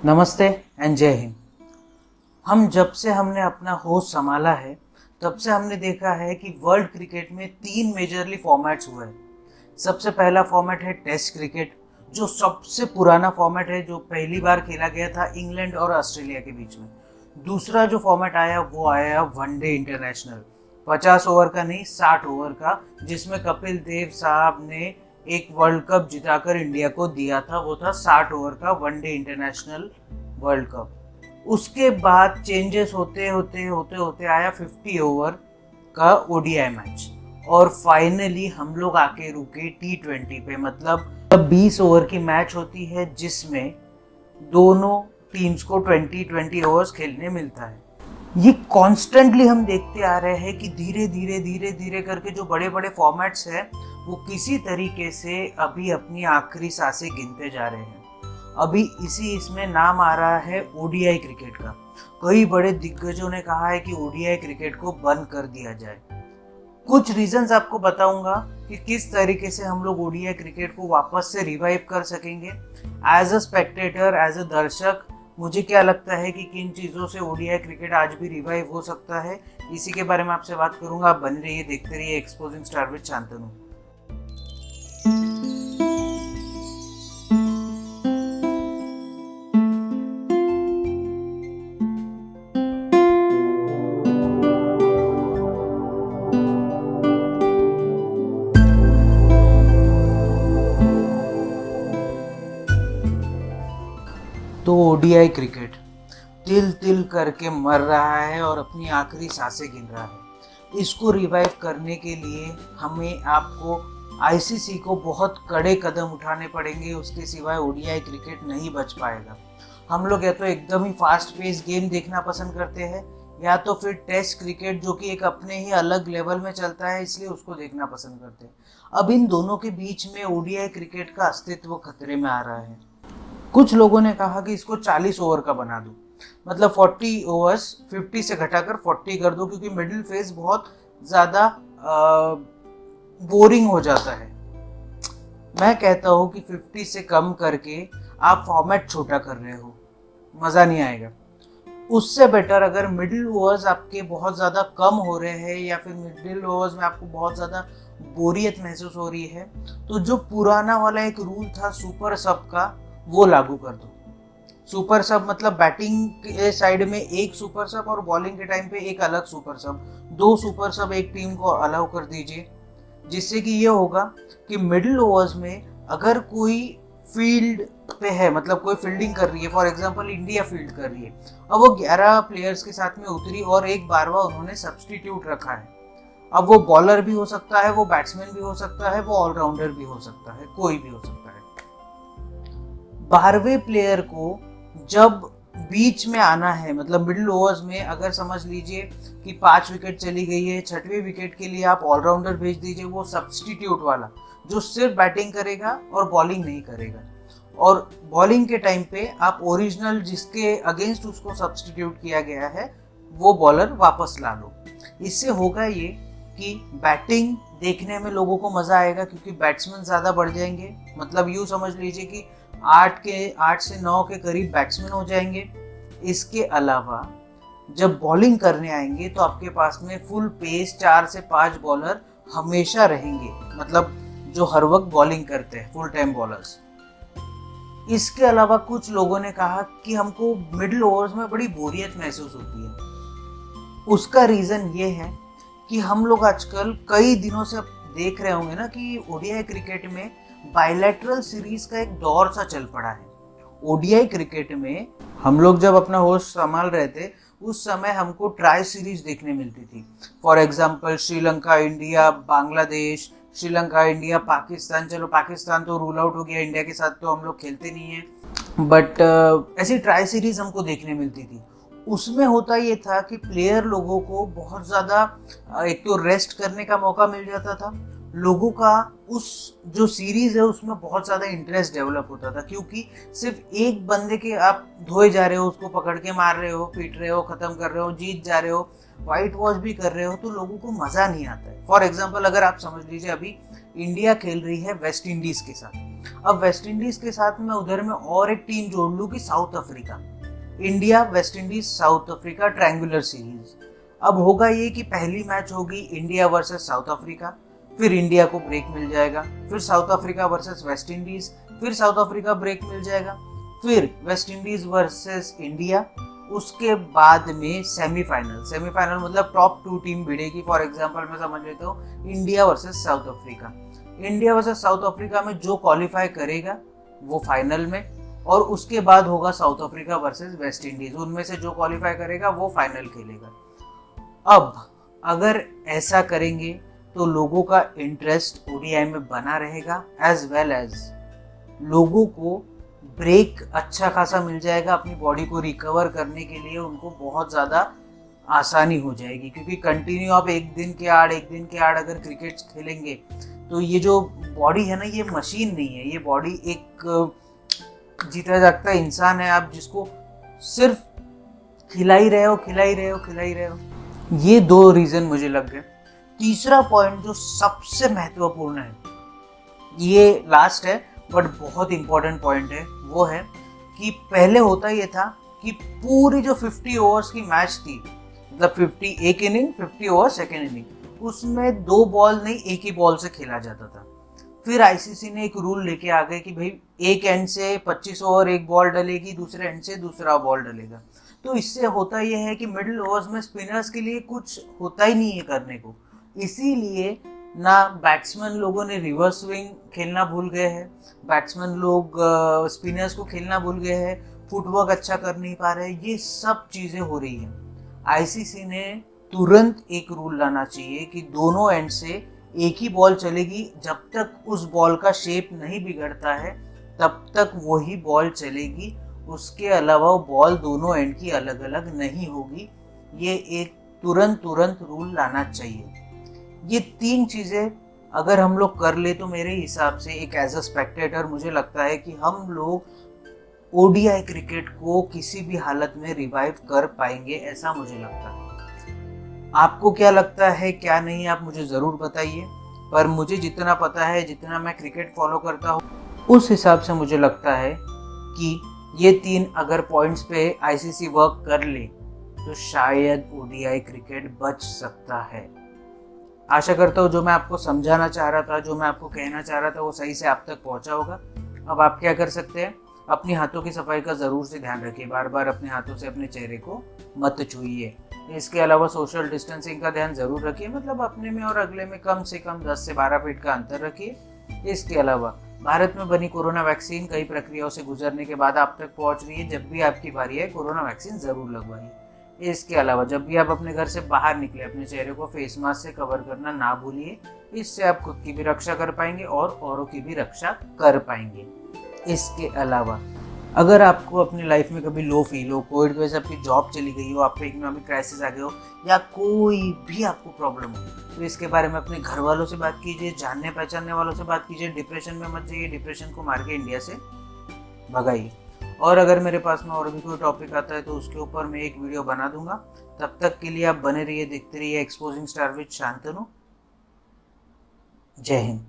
नमस्ते एंड जय हिंद। हम जब से हमने अपना होस्ट संभाला है तब से हमने देखा है कि वर्ल्ड क्रिकेट में 3 मेजरली फॉर्मेट्स हुए हैं। सबसे पहला फॉर्मेट है टेस्ट क्रिकेट, जो सबसे पुराना फॉर्मेट है, जो पहली बार खेला गया था इंग्लैंड और ऑस्ट्रेलिया के बीच में। दूसरा जो फॉर्मेट आया वो आया वनडे इंटरनेशनल, 50 ओवर का नहीं 60 ओवर का, जिसमें कपिल देव साहब ने एक वर्ल्ड कप जिताकर इंडिया को दिया था। वो था 60 ओवर का वनडे इंटरनेशनल वर्ल्ड कप। उसके बाद चेंजेस होते होते होते होते आया 50 ओवर का ओडीआई मैच, और फाइनली हम लोग आके रुके T20 पे। मतलब 20 ओवर की मैच होती है जिसमें दोनों टीम्स को 20 ओवर्स खेलने मिलता है। ये कॉन्स्टेंटली हम देखते आ रहे हैं कि धीरे धीरे धीरे धीरे करके जो बड़े बड़े फॉर्मेट्स हैं वो किसी तरीके से अभी अपनी आखिरी सांसें गिनते जा रहे हैं। अभी इसमें नाम आ रहा है ओडीआई क्रिकेट का। कई बड़े दिग्गजों ने कहा है कि ओडीआई क्रिकेट को बंद कर दिया जाए। कुछ रीजंस आपको बताऊंगा कि किस तरीके से हम लोग ओडीआई क्रिकेट को वापस से रिवाइव कर सकेंगे। As a spectator, as a दर्शक, मुझे क्या लगता है कि किन चीज़ों से ओडीआई क्रिकेट आज भी रिवाइव हो सकता है, इसी के बारे में आपसे बात करूंगा। आप बने रहिए, देखते रहिए एक्सपोजिंग स्टार विद शांतनु। तो ओडीआई क्रिकेट तिल तिल करके मर रहा है और अपनी आखिरी सांसें गिन रहा है। इसको रिवाइव करने के लिए हमें आपको आईसीसी को बहुत कड़े कदम उठाने पड़ेंगे, उसके सिवाय ओडीआई क्रिकेट नहीं बच पाएगा। हम लोग या तो एकदम ही फास्ट पेस गेम देखना पसंद करते हैं, या तो फिर टेस्ट क्रिकेट जो कि एक अपने ही अलग लेवल में चलता है, इसलिए उसको देखना पसंद करते हैं। अब इन दोनों के बीच में ओडीआई क्रिकेट का अस्तित्व खतरे में आ रहा है। कुछ लोगों ने कहा कि इसको 40 ओवर का बना दो, मतलब 40 ओवर्स 50 से घटाकर 40 कर दो, क्योंकि मिडिल फेज बहुत ज़्यादा बोरिंग हो जाता है। मैं कहता हूँ कि 50 से कम करके आप फॉर्मेट छोटा कर रहे हो, मज़ा नहीं आएगा। उससे बेटर अगर मिडिल ओवर्स आपके बहुत ज़्यादा कम हो रहे हैं, या फिर मिडिल ओवर्स में आपको बहुत ज़्यादा बोरियत महसूस हो रही है, तो जो पुराना वाला एक रूल था सुपर सब का, वो लागू कर दो। सुपर सब मतलब बैटिंग के साइड में एक सुपर सब और बॉलिंग के टाइम पे एक अलग सुपर सब, 2 सुपर सब एक टीम को अलाउ कर दीजिए। जिससे कि ये होगा कि मिडिल ओवर्स में अगर कोई फील्ड पे है, मतलब कोई फील्डिंग कर रही है, फॉर एग्जांपल इंडिया फील्ड कर रही है, अब वो 11 प्लेयर्स के साथ में उतरी और एक बारवा उन्होंने सब्स्टिट्यूट रखा है। अब वो बॉलर भी हो सकता है, वो बैट्समैन भी हो सकता है, वो ऑलराउंडर भी हो सकता है, कोई भी हो सकता है। 12वें प्लेयर को जब बीच में आना है, मतलब मिडिल ओवर्स में, अगर समझ लीजिए कि 5 विकेट चली गई है, 6वें विकेट के लिए आप ऑलराउंडर भेज दीजिए, वो सब्स्टिट्यूट वाला जो सिर्फ बैटिंग करेगा और बॉलिंग नहीं करेगा। और बॉलिंग के टाइम पे आप ओरिजिनल जिसके अगेंस्ट उसको सब्स्टिट्यूट किया गया है वो बॉलर वापस ला लो। इससे होगा ये कि बैटिंग देखने में लोगों को मज़ा आएगा, क्योंकि बैट्समैन ज़्यादा बढ़ जाएंगे। मतलब यूँ समझ लीजिए कि 8 से 9 के करीब बैट्समैन हो जाएंगे। इसके अलावा जब बॉलिंग करने आएंगे तो आपके पास में फुल पेस 4 से 5 बॉलर हमेशा रहेंगे, मतलब जो हर वक्त बॉलिंग करते हैं, फुल टाइम बॉलर्स। इसके अलावा कुछ लोगों ने कहा कि हमको मिडिल ओवर्स में बड़ी बोरियत महसूस होती है। उसका रीज़न ये है कि हम लोग आजकल कई दिनों से देख रहे होंगे ना कि ओडीआई क्रिकेट में बायलैटरल सीरीज का एक दौर सा चल पड़ा है। ओडीआई क्रिकेट में हम लोग जब अपना होस्ट संभाल रहे थे उस समय हमको ट्राई सीरीज देखने मिलती थी। For example Sri Lanka India, Bangladesh, Sri Lanka India, Pakistan. चलो पाकिस्तान तो रूल आउट हो गया, इंडिया के साथ तो हम लोग खेलते नहीं हैं, बट ऐसी ट्राई सीरीज हमको देखने मिलती थी। उसमें होता ये था कि प्लेयर लोगों को बहुत ज़्यादा एक तो रेस्ट करने का मौका मिल जाता था, लोगों का उस जो सीरीज है उसमें बहुत ज़्यादा इंटरेस्ट डेवलप होता था, क्योंकि सिर्फ एक बंदे के आप धोए जा रहे हो, उसको पकड़ के मार रहे हो, पीट रहे हो, ख़त्म कर रहे हो, जीत जा रहे हो, वाइट वॉश भी कर रहे हो, तो लोगों को मज़ा नहीं आता है। फॉर एग्जांपल अगर आप समझ लीजिए अभी इंडिया खेल रही है वेस्ट इंडीज़ के साथ, अब वेस्ट इंडीज के साथ में उधर में और एक टीम जोड़ लूँ कि south Africa, India West Indies south Africa triangular series. अब होगा ये कि पहली मैच होगी इंडिया वर्सेस साउथ अफ्रीका, फिर इंडिया को ब्रेक मिल जाएगा, फिर south Africa versus West Indies, फिर साउथ अफ्रीका ब्रेक मिल जाएगा, फिर वेस्ट इंडीज वर्सेस इंडिया, उसके बाद में सेमीफाइनल। सेमीफाइनल मतलब टॉप 2 टीम भिड़ेगी। फॉर एग्जांपल मैं समझ लेता हूँ India versus south Africa. India versus south Africa में जो क्वालिफाई करेगा वो फाइनल में, और उसके बाद होगा south Africa versus West Indies. उनमें से जो क्वालिफाई करेगा वो फाइनल खेलेगा। अब अगर ऐसा करेंगे तो लोगों का इंटरेस्ट ओडीआई में बना रहेगा, एज वेल एज लोगों को ब्रेक अच्छा खासा मिल जाएगा अपनी बॉडी को रिकवर करने के लिए। उनको बहुत ज़्यादा आसानी हो जाएगी, क्योंकि कंटिन्यू आप एक दिन के आड़ अगर क्रिकेट खेलेंगे तो ये जो बॉडी है ना, ये मशीन नहीं है। ये बॉडी एक जीता जागता इंसान है, आप जिसको सिर्फ खिला ही रहे हो। ये 2 रीज़न मुझे लग गए। तीसरा पॉइंट जो सबसे महत्वपूर्ण है, ये लास्ट है बट बहुत इंपॉर्टेंट पॉइंट है, वो है कि पहले होता ये था कि पूरी जो 50 ओवर्स की मैच थी, मतलब 50 एक इनिंग, 50 ओवर सेकेंड इनिंग, उसमें 2 बॉल नहीं एक ही बॉल से खेला जाता था। फिर आईसीसी ने एक रूल लेके आ गए कि भाई एक एंड से 25 ओवर एक बॉल डलेगी, दूसरे एंड से दूसरा बॉल डलेगा। तो इससे होता यह है कि मिडिल ओवर्स में स्पिनर्स के लिए कुछ होता ही नहीं है करने को। इसीलिए ना बैट्समैन लोगों ने रिवर्स स्विंग खेलना भूल गए हैं, बैट्समैन लोग स्पिनर्स को खेलना भूल गए हैं, फुटवर्क अच्छा कर नहीं पा रहे। ये सब चीज़ें हो रही हैं। आईसीसी ने तुरंत एक रूल लाना चाहिए कि दोनों एंड से एक ही बॉल चलेगी। जब तक उस बॉल का शेप नहीं बिगड़ता है तब तक वही बॉल चलेगी। उसके अलावा बॉल दोनों एंड की अलग अलग नहीं होगी। ये एक तुरंत रूल लाना चाहिए। ये 3 चीज़ें अगर हम लोग कर ले तो मेरे हिसाब से एक एज अ स्पेक्टेटर मुझे लगता है कि हम लोग ओडीआई क्रिकेट को किसी भी हालत में रिवाइव कर पाएंगे, ऐसा मुझे लगता है। आपको क्या लगता है क्या नहीं, आप मुझे ज़रूर बताइए। पर मुझे जितना पता है, जितना मैं क्रिकेट फॉलो करता हूँ, उस हिसाब से मुझे लगता है कि ये 3 अगर पॉइंट्स पे आईसीसी वर्क कर ले तो शायद ओडीआई क्रिकेट बच सकता है। आशा करता हूँ जो मैं आपको समझाना चाह रहा था, जो मैं आपको कहना चाह रहा था, वो सही से आप तक पहुँचा होगा। अब आप क्या कर सकते हैं, अपनी हाथों की सफाई का ज़रूर से ध्यान रखिए। बार बार अपने हाथों से अपने चेहरे को मत छूइए। इसके अलावा सोशल डिस्टेंसिंग का ध्यान ज़रूर रखिए, मतलब अपने में और अगले में कम से कम 10 से 12 फीट का अंतर रखिए। इसके अलावा भारत में बनी कोरोना वैक्सीन कई प्रक्रियाओं से गुजरने के बाद आप तक पहुंच रही है। जब भी आपकी बारी है कोरोना वैक्सीन ज़रूर लगवाइए। इसके अलावा जब भी आप अपने घर से बाहर निकले अपने चेहरे को फेस मास्क से कवर करना ना भूलिए। इससे आप खुद की भी रक्षा कर पाएंगे और औरों की भी रक्षा कर पाएंगे। इसके अलावा अगर आपको अपनी लाइफ में कभी लो फील हो, कोविड की वजह से आपकी जॉब चली गई हो, आप पे इकोनॉमिक क्राइसिस आ गए हो, या कोई भी आपको प्रॉब्लम हो, तो इसके बारे में अपने घर वालों से बात कीजिए, जानने पहचानने वालों से बात कीजिए। डिप्रेशन में मत जाइए, डिप्रेशन को मार के इंडिया से भगाइए। और अगर मेरे पास में और भी कोई टॉपिक आता है तो उसके ऊपर मैं एक वीडियो बना दूंगा। तब तक के लिए आप बने रहिए, देखते रहिए एक्सपोजिंग स्टार विद शांतनु। जय हिंद।